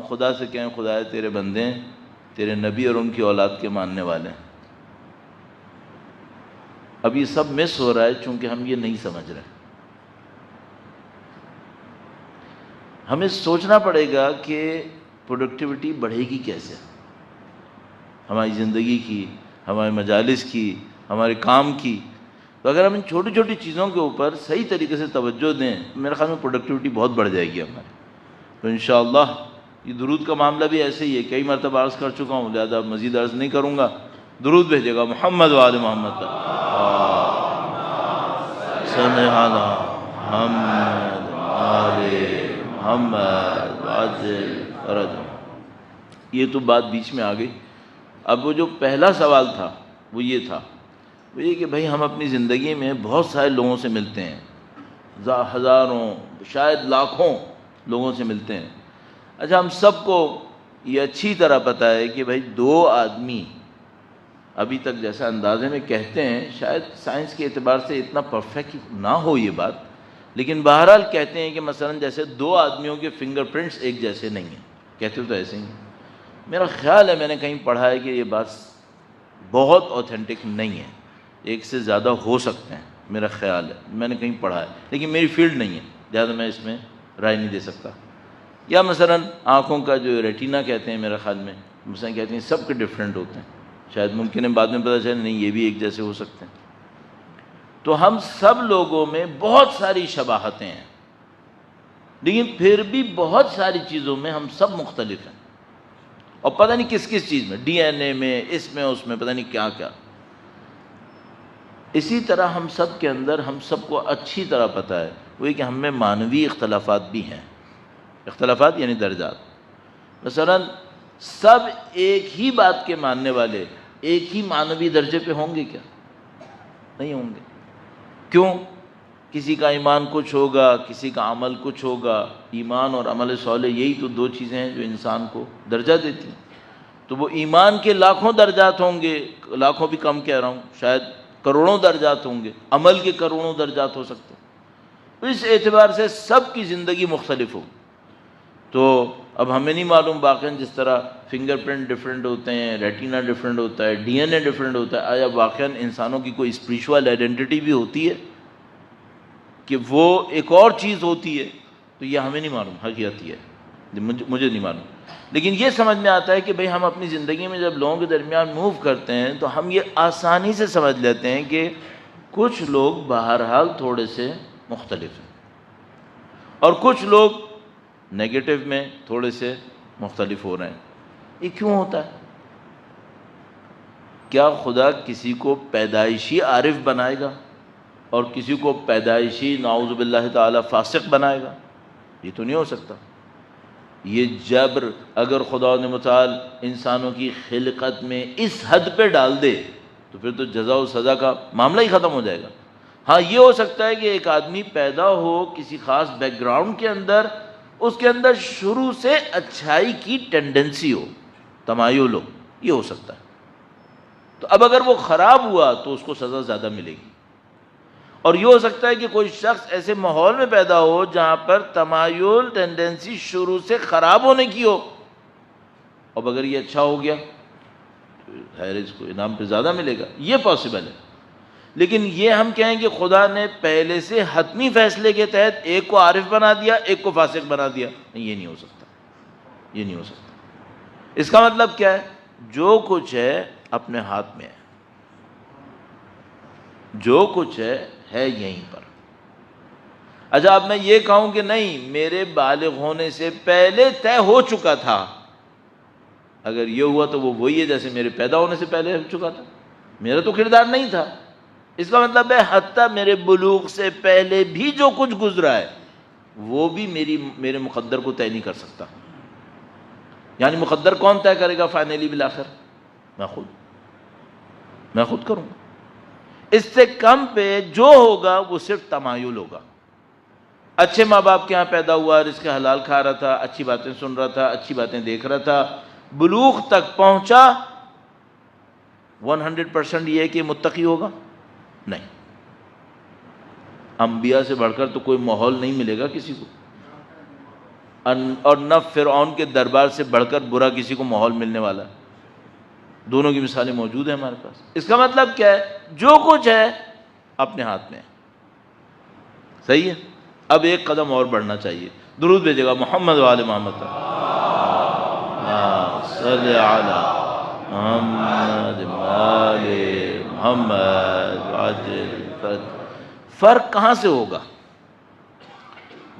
خدا سے کہیں خدایا تیرے بندے ہیں، تیرے نبی اور ان کی اولاد کے ماننے والے ہیں۔ اب یہ سب مس ہو رہا ہے چونکہ ہم یہ نہیں سمجھ رہے۔ ہمیں سوچنا پڑے گا کہ پروڈکٹیوٹی بڑھے گی کیسے، ہماری زندگی کی، ہمارے مجالس کی، ہمارے کام کی۔ تو اگر ہم ان چھوٹی چھوٹی چیزوں کے اوپر صحیح طریقے سے توجہ دیں تو میرے خیال میں پروڈکٹیوٹی بہت بڑھ جائے گی ہماری۔ تو انشاءاللہ یہ درود کا معاملہ بھی ایسے ہی ہے، کئی مرتبہ عرض کر چکا ہوں، لہذا مزید عرض نہیں کروں گا۔ درود بھیجے گا محمد و آل محمد صلی علی محمد آل محمد وعجل فرجہ۔ یہ تو بات بیچ میں آ گئی۔ اب وہ جو پہلا سوال تھا وہ یہ تھا، وہ یہ کہ بھئی ہم اپنی زندگی میں بہت سارے لوگوں سے ملتے ہیں، ہزاروں شاید لاکھوں لوگوں سے ملتے ہیں۔ اچھا ہم سب کو یہ اچھی طرح پتہ ہے کہ بھئی دو آدمی ابھی تک جیسا اندازے میں کہتے ہیں، شاید سائنس کے اعتبار سے اتنا پرفیکٹ نہ ہو یہ بات، لیکن بہرحال کہتے ہیں کہ مثلا جیسے دو آدمیوں کے فنگر پرنٹس ایک جیسے نہیں ہیں، کہتے ہو تو ایسے ہی ہیں۔ میرا خیال ہے میں نے کہیں پڑھا ہے کہ یہ بات بہت اوتھینٹک نہیں ہے، ایک سے زیادہ ہو سکتے ہیں، میرا خیال ہے، میں نے کہیں پڑھا ہے، لیکن میری فیلڈ نہیں ہے لہٰذا میں اس میں رائے نہیں دے سکتا۔ یا مثلا آنکھوں کا جو ریٹینا کہتے ہیں، میرا خیال میں مثلا کہتے ہیں سب کے ڈفرینٹ ہوتے ہیں، شاید ممکن ہے بعد میں پتہ چلے نہیں یہ بھی ایک جیسے ہو سکتے ہیں۔ تو ہم سب لوگوں میں بہت ساری شباہتیں ہیں، لیکن پھر بھی بہت ساری چیزوں میں ہم سب مختلف ہیں، اور پتہ نہیں کس کس چیز میں، ڈی این اے میں، اس میں اس میں، پتہ نہیں کیا کیا۔ اسی طرح ہم سب کے اندر ہم سب کو اچھی طرح پتہ ہے وہ یہ کہ ہم میں معنوی اختلافات بھی ہیں، اختلافات یعنی درجات۔ مثلا سب ایک ہی بات کے ماننے والے ایک ہی معنوی درجے پہ ہوں گے کیا؟ نہیں ہوں گے۔ کیوں؟ کسی کا ایمان کچھ ہوگا، کسی کا عمل کچھ ہوگا۔ ایمان اور عمل صالح یہی تو دو چیزیں ہیں جو انسان کو درجہ دیتی ہیں۔ تو وہ ایمان کے لاکھوں درجات ہوں گے، لاکھوں بھی کم کہہ رہا ہوں، شاید کروڑوں درجات ہوں گے، عمل کے کروڑوں درجات ہو سکتے ہیں۔ تو اس اعتبار سے سب کی زندگی مختلف ہوگی۔ تو اب ہمیں نہیں معلوم واقعاً جس طرح فنگر پرنٹ ڈفرینٹ ہوتے ہیں، ریٹینا ڈفرینٹ ہوتا ہے، ڈی این اے ڈفرینٹ ہوتا ہے، آیا واقعاً انسانوں کی کوئی اسپریچول آئیڈینٹی بھی ہوتی ہے کہ وہ ایک اور چیز ہوتی ہے؟ تو یہ ہمیں نہیں معلوم، حقیقت یہ ہے، مجھے نہیں معلوم۔ لیکن یہ سمجھ میں آتا ہے کہ بھئی ہم اپنی زندگی میں جب لوگوں کے درمیان موو کرتے ہیں تو ہم یہ آسانی سے سمجھ لیتے ہیں کہ کچھ لوگ بہرحال تھوڑے سے مختلف ہیں، اور کچھ لوگ نیگیٹو میں تھوڑے سے مختلف ہو رہے ہیں۔ یہ کیوں ہوتا ہے؟ کیا خدا کسی کو پیدائشی عارف بنائے گا اور کسی کو پیدائشی نعوذ باللہ تعالی فاسق بنائے گا؟ یہ تو نہیں ہو سکتا۔ یہ جبر اگر خدا نے متعال انسانوں کی خلقت میں اس حد پہ ڈال دے تو پھر تو جزا و سزا کا معاملہ ہی ختم ہو جائے گا۔ ہاں یہ ہو سکتا ہے کہ ایک آدمی پیدا ہو کسی خاص بیک گراؤنڈ کے اندر، اس کے اندر شروع سے اچھائی کی ٹینڈنسی ہو، تمایل ہو، یہ ہو سکتا ہے۔ تو اب اگر وہ خراب ہوا تو اس کو سزا زیادہ ملے گی۔ اور یہ ہو سکتا ہے کہ کوئی شخص ایسے ماحول میں پیدا ہو جہاں پر تمایل ٹینڈنسی شروع سے خراب ہونے کی ہو، اب اگر یہ اچھا ہو گیا خیر اس کو انعام پہ زیادہ ملے گا، یہ پاسبل ہے۔ لیکن یہ ہم کہیں کہ خدا نے پہلے سے حتمی فیصلے کے تحت ایک کو عارف بنا دیا ایک کو فاسق بنا دیا، نہیں، یہ نہیں ہو سکتا، یہ نہیں ہو سکتا۔ اس کا مطلب کیا ہے؟ جو کچھ ہے اپنے ہاتھ میں ہے، جو کچھ ہے یہیں پر۔ اچھا اب میں یہ کہوں کہ نہیں میرے بالغ ہونے سے پہلے طے ہو چکا تھا، اگر یہ ہوا تو وہ وہی ہے جیسے میرے پیدا ہونے سے پہلے ہو چکا تھا، میرا تو کردار نہیں تھا۔ اس کا مطلب ہے حتیٰ میرے بلوغ سے پہلے بھی جو کچھ گزرا ہے وہ بھی میرے مقدر کو طے نہیں کر سکتا۔ یعنی مقدر کون طے کرے گا فائنلی بالآخر؟ میں خود کروں گا۔ اس سے کم پہ جو ہوگا وہ صرف تمایل ہوگا۔ اچھے ماں باپ کے ہاں پیدا ہوا، رزق حلال کھا رہا تھا، اچھی باتیں سن رہا تھا، اچھی باتیں دیکھ رہا تھا، بلوغ تک پہنچا، 100% یہ ہے کہ متقی ہوگا؟ نہیں۔ انبیاء سے بڑھ کر تو کوئی ماحول نہیں ملے گا کسی کو۔ اور نہ فرعون کے دربار سے بڑھ کر برا کسی کو ماحول ملنے والا ہے. دونوں کی مثالیں موجود ہیں ہمارے پاس. اس کا مطلب کیا ہے؟ جو کچھ ہے اپنے ہاتھ میں ہے. صحیح ہے. اب ایک قدم اور بڑھنا چاہیے. درود بھیجے گا محمد وآل محمد صلی علی محمد وآل محمد عجل. فرق کہاں سے ہوگا؟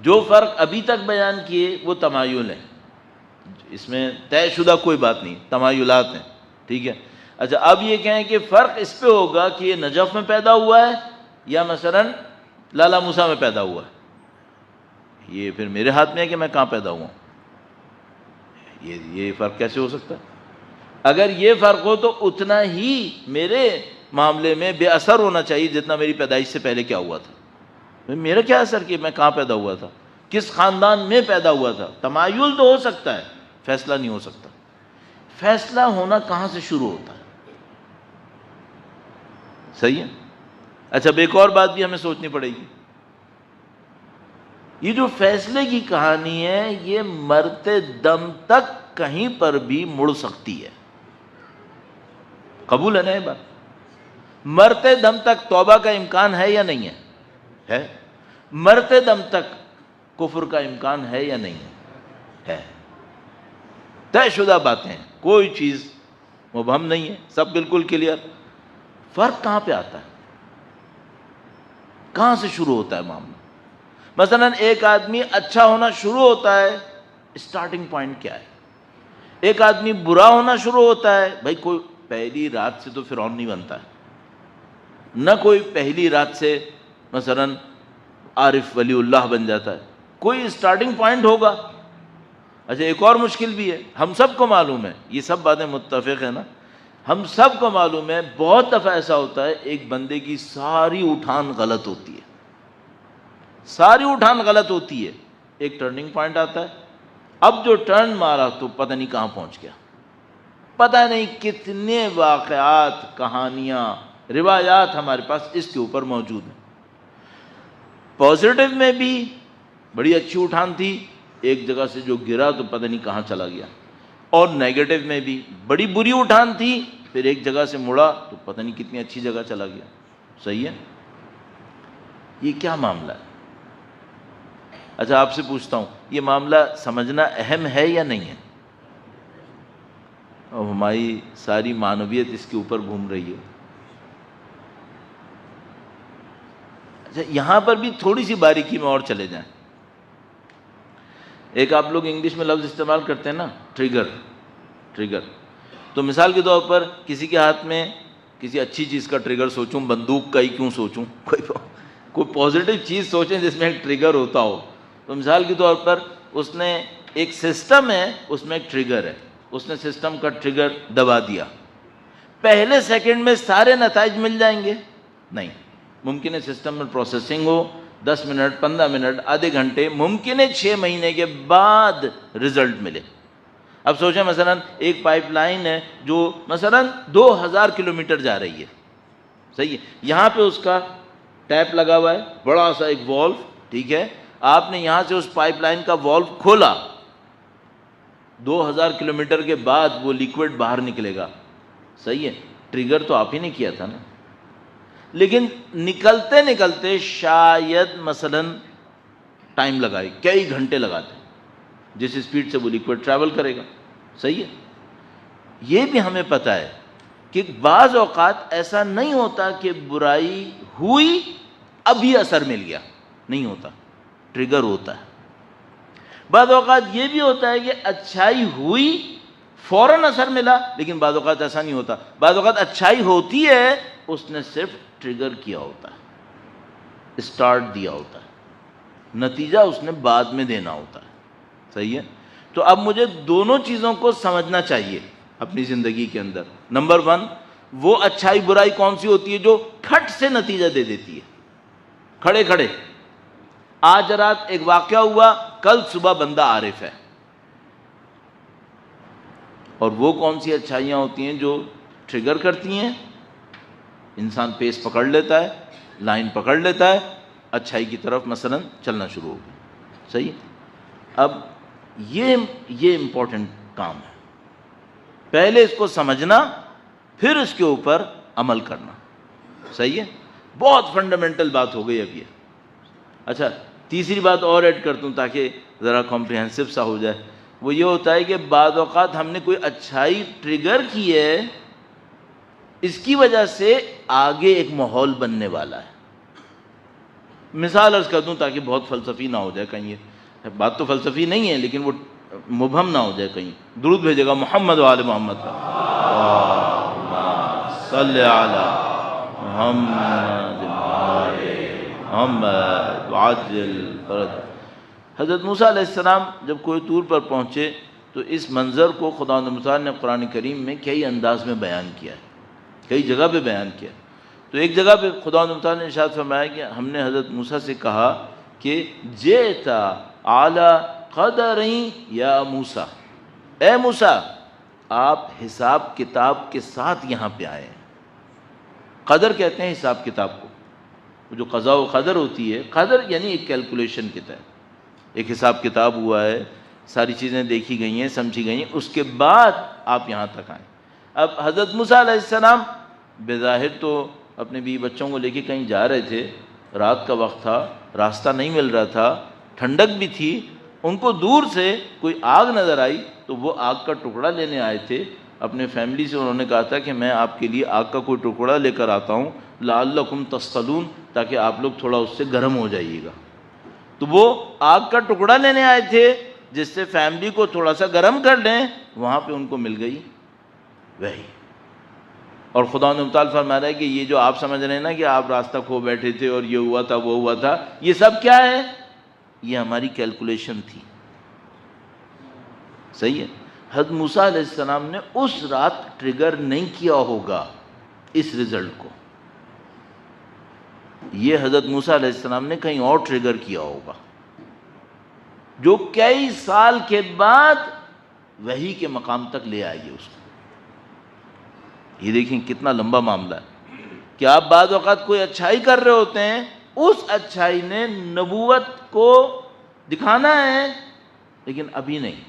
جو فرق ابھی تک بیان کیے وہ تمایل ہے، اس میں طے شدہ کوئی بات نہیں، تمایلات ہیں. ٹھیک ہے. اچھا اب یہ کہیں کہ فرق اس پہ ہوگا کہ یہ نجف میں پیدا ہوا ہے یا مثلا لالا موسیٰ میں پیدا ہوا ہے. یہ پھر میرے ہاتھ میں ہے کہ میں کہاں پیدا ہوا ہوں. یہ فرق کیسے ہو سکتا ہے؟ اگر یہ فرق ہو تو اتنا ہی میرے معاملے میں بے اثر ہونا چاہیے جتنا میری پیدائش سے پہلے کیا ہوا تھا. میرا کیا اثر کہ میں کہاں پیدا ہوا تھا، کس خاندان میں پیدا ہوا تھا. تمایل تو ہو سکتا ہے، فیصلہ نہیں ہو سکتا. فیصلہ ہونا کہاں سے شروع ہوتا ہے؟ صحیح ہے. اچھا اب ایک اور بات بھی ہمیں سوچنی پڑے گی. یہ جو فیصلے کی کہانی ہے یہ مرتے دم تک کہیں پر بھی مڑ سکتی ہے. قبول ہے نا یہ بات؟ مرتے دم تک توبہ کا امکان ہے یا نہیں ہے؟ ہے. مرتے دم تک کفر کا امکان ہے یا نہیں ہے؟ طے شدہ باتیں ہیں، کوئی چیز مبہم نہیں ہے، سب بالکل کلیئر. فرق کہاں پہ آتا ہے؟ کہاں سے شروع ہوتا ہے معاملہ؟ مثلا ایک آدمی اچھا ہونا شروع ہوتا ہے، اسٹارٹنگ پوائنٹ کیا ہے؟ ایک آدمی برا ہونا شروع ہوتا ہے. بھائی کوئی پہلی رات سے تو فرعون نہیں بنتا ہے، نہ کوئی پہلی رات سے مثلا عارف ولی اللہ بن جاتا ہے. کوئی اسٹارٹنگ پوائنٹ ہوگا. اچھا ایک اور مشکل بھی ہے، ہم سب کو معلوم ہے، یہ سب باتیں متفق ہیں نا، ہم سب کو معلوم ہے بہت دفعہ ایسا ہوتا ہے ایک بندے کی ساری اٹھان غلط ہوتی ہے، ساری اٹھان غلط ہوتی ہے. ایک ٹرننگ پوائنٹ آتا ہے، اب جو ٹرن مارا تو پتہ نہیں کہاں پہنچ گیا. پتہ نہیں کتنے واقعات، کہانیاں، روایات ہمارے پاس اس کے اوپر موجود ہیں. پازیٹیو میں بھی بڑی اچھی اٹھان تھی، ایک جگہ سے جو گرا تو پتہ نہیں کہاں چلا گیا. اور نیگیٹو میں بھی بڑی بری اٹھان تھی، پھر ایک جگہ سے مڑا تو پتہ نہیں کتنی اچھی جگہ چلا گیا. صحیح ہے. یہ کیا معاملہ ہے؟ اچھا آپ سے پوچھتا ہوں، یہ معاملہ سمجھنا اہم ہے یا نہیں ہے؟ اور ہماری ساری معنویت اس کے اوپر گھوم رہی ہے. اچھا یہاں پر بھی تھوڑی سی باریکی میں اور چلے جائیں. ایک آپ لوگ انگلش میں لفظ استعمال کرتے ہیں نا، ٹریگر. تو مثال کے طور پر کسی کے ہاتھ میں کسی اچھی چیز کا ٹریگر سوچوں، بندوق کا ہی کیوں سوچوں، کوئی پازیٹیو چیز سوچیں جس میں ایک ٹریگر ہوتا ہو. تو مثال کے طور پر اس نے ایک سسٹم ہے، اس میں ایک ٹریگر ہے، اس نے سسٹم کا ٹریگر دبا دیا. پہلے سیکنڈ میں سارے نتائج مل جائیں گے؟ نہیں. ممکن ہے سسٹم میں پروسیسنگ ہو 10 منٹ، 15 منٹ، آدھے گھنٹے، ممکن ہے 6 مہینے کے بعد رزلٹ ملے. اب سوچیں مثلا ایک پائپ لائن ہے جو مثلا 2000 کلومیٹر جا رہی ہے. صحیح ہے. یہاں پہ اس کا ٹیپ لگا ہوا ہے، بڑا سا ایک والو. ٹھیک ہے. آپ نے یہاں سے اس پائپ لائن کا والو کھولا، 2000 کلومیٹر کے بعد وہ لیکوڈ باہر نکلے گا. صحیح ہے. ٹریگر تو آپ ہی نے کیا تھا نا. لیکن نکلتے نکلتے شاید مثلا ٹائم لگائے، کئی گھنٹے لگاتے جس اسپیڈ سے وہ لیکوڈ ٹریول کرے گا. صحیح ہے. یہ بھی ہمیں پتہ ہے کہ بعض اوقات ایسا نہیں ہوتا کہ برائی ہوئی ابھی اثر مل گیا، نہیں ہوتا، ٹریگر ہوتا ہے. بعض اوقات یہ بھی ہوتا ہے کہ اچھائی ہوئی فوراً اثر ملا، لیکن بعض اوقات ایسا نہیں ہوتا. بعض اوقات اچھائی ہوتی ہے، اس نے صرف ٹریگر کیا ہوتا ہے، اسٹارٹ دیا ہوتا ہے، نتیجہ اس نے بعد میں دینا ہوتا ہے. صحیح ہے. تو اب مجھے دونوں چیزوں کو سمجھنا چاہیے اپنی زندگی کے اندر. نمبر 1، وہ اچھائی برائی کون سی ہوتی ہے جو کھٹ سے نتیجہ دے دیتی ہے، کھڑے کھڑے. آج رات ایک واقعہ ہوا، کل صبح بندہ عارف ہے. اور وہ کون سی اچھائیاں ہوتی ہیں جو ٹریگر کرتی ہیں، انسان پیس پکڑ لیتا ہے، لائن پکڑ لیتا ہے، اچھائی کی طرف مثلا چلنا شروع ہو گیا. صحیح. اب یہ امپورٹنٹ کام ہے، پہلے اس کو سمجھنا پھر اس کے اوپر عمل کرنا. صحیح ہے، بہت فنڈامنٹل بات ہو گئی اب یہ. اچھا تیسری بات اور ایڈ کرتا ہوں تاکہ ذرا کمپریہنسو سا ہو جائے. وہ یہ ہوتا ہے کہ بعض اوقات ہم نے کوئی اچھائی ٹریگر کی ہے، اس کی وجہ سے آگے ایک ماحول بننے والا ہے. مثال عرض کر دوں تاکہ بہت فلسفی نہ ہو جائے کہیں، یہ بات تو فلسفی نہیں ہے لیکن وہ مبہم نہ ہو جائے کہیں. درود بھیجے گا محمد و آل محمد کا. صلی علی محمد محمد وعجل فرج. حضرت موسیٰ علیہ السلام جب کوہ طور پر پہنچے تو اس منظر کو خداوند متعال نے قرآن کریم میں کئی انداز میں بیان کیا ہے، کئی جگہ پہ بیان کیا. تو ایک جگہ پہ خداوند متعال نے ارشاد فرمایا کہ ہم نے حضرت موسیٰ سے کہا کہ جئتا اعلی قدریں یا موسیٰ، اے موسیٰ آپ حساب کتاب کے ساتھ یہاں پہ آئے ہیں. قدر کہتے ہیں حساب کتاب کو، وہ جو قضاء و قدر ہوتی ہے، قدر یعنی ایک کیلکولیشن کے تحت ایک حساب کتاب ہوا ہے، ساری چیزیں دیکھی گئی ہیں، سمجھی گئی ہیں، اس کے بعد آپ یہاں تک آئیں. اب حضرت موسیٰ علیہ السلام بظاہر تو اپنے بیوی بچوں کو لے کے کہیں جا رہے تھے، رات کا وقت تھا، راستہ نہیں مل رہا تھا، ٹھنڈک بھی تھی. ان کو دور سے کوئی آگ نظر آئی تو وہ آگ کا ٹکڑا لینے آئے تھے. اپنے فیملی سے انہوں نے کہا تھا کہ میں آپ کے لیے آگ کا کوئی ٹکڑا لے کر آتا ہوں، لعلکم تصطلون، تاکہ آپ لوگ تھوڑا اس سے گرم ہو جائیے گا. تو وہ آگ کا ٹکڑا لینے آئے تھے جس سے فیملی کو تھوڑا سا گرم کر لیں. وہاں پہ ان کو مل گئی وحی. اور خدا نے متعال فرما رہا ہے کہ یہ جو آپ سمجھ رہے ہیں نا کہ آپ راستہ کھو بیٹھے تھے اور یہ ہوا تھا وہ ہوا تھا، یہ سب کیا ہے؟ یہ ہماری کیلکولیشن تھی. صحیح ہے. حضرت موسیٰ علیہ السلام نے اس رات ٹریگر نہیں کیا ہوگا اس رزلٹ کو، یہ حضرت موسیٰ علیہ السلام نے کہیں اور ٹریگر کیا ہوگا جو کئی سال کے بعد وحی کے مقام تک لے آئیے اس کو. یہ دیکھیں کتنا لمبا معاملہ ہے کہ آپ بعض اوقات کوئی اچھائی کر رہے ہوتے ہیں، اس اچھائی نے نبوت کو دکھانا ہے لیکن ابھی نہیں،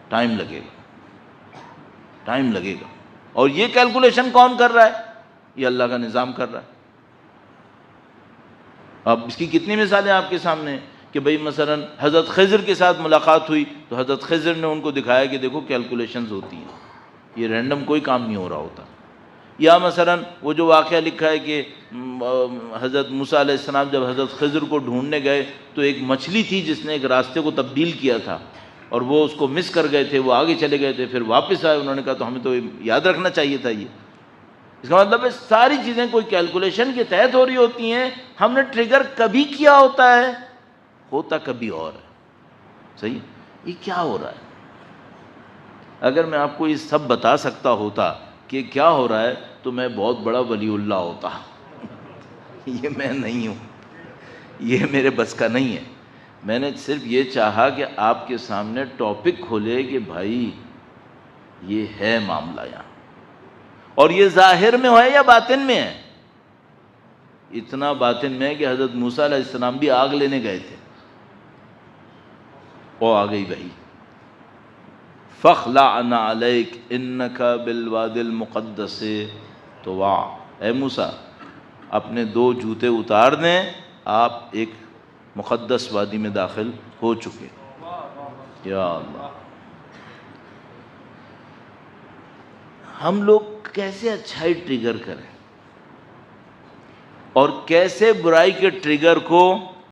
ٹائم لگے گا، ٹائم لگے گا. اور یہ کیلکولیشن کون کر رہا ہے؟ یہ اللہ کا نظام کر رہا ہے. اب اس کی کتنی مثالیں آپ کے سامنے ہیں کہ بھئی مثلا حضرت خضر کے ساتھ ملاقات ہوئی تو حضرت خضر نے ان کو دکھایا کہ دیکھو کیلکولیشنز ہوتی ہیں، یہ رینڈم کوئی کام نہیں ہو رہا ہوتا. یا مثلا وہ جو واقعہ لکھا ہے کہ حضرت موسیٰ علیہ السلام جب حضرت خضر کو ڈھونڈنے گئے تو ایک مچھلی تھی جس نے ایک راستے کو تبدیل کیا تھا اور وہ اس کو مس کر گئے تھے، وہ آگے چلے گئے تھے، پھر واپس آئے. انہوں نے کہا تو ہمیں تو یاد رکھنا چاہیے تھا. یہ اس کا مطلب ہے ساری چیزیں کوئی کیلکولیشن کے تحت ہو رہی ہوتی ہیں. ہم نے ٹریگر کبھی کیا ہوتا ہے، ہوتا کبھی اور ہے. صحیح. یہ کیا ہو رہا ہے؟ اگر میں آپ کو یہ سب بتا سکتا ہوتا کہ کیا ہو رہا ہے تو میں بہت بڑا ولی اللہ ہوتا. یہ میں نہیں ہوں، یہ میرے بس کا نہیں ہے. میں نے صرف یہ چاہا کہ آپ کے سامنے ٹاپک کھولے کہ بھائی یہ ہے معاملہ یہاں، اور یہ ظاہر میں ہے یا باطن میں ہے. اتنا باطن میں ہے کہ حضرت موسیٰ علیہ السلام بھی آگ لینے گئے تھے اور آ گئی وحی. فَخْلَعْنَ عَلَيْكَ إِنَّكَ بِالْوَادِ الْمُقَدَّسِ طُوًى. اے موسیٰ اپنے 2 جوتے اتار دیں، آپ ایک مقدس وادی میں داخل ہو چکے. یا اللہ، ہم لوگ کیسے اچھائی ٹریگر کریں اور کیسے برائی کے ٹریگر کو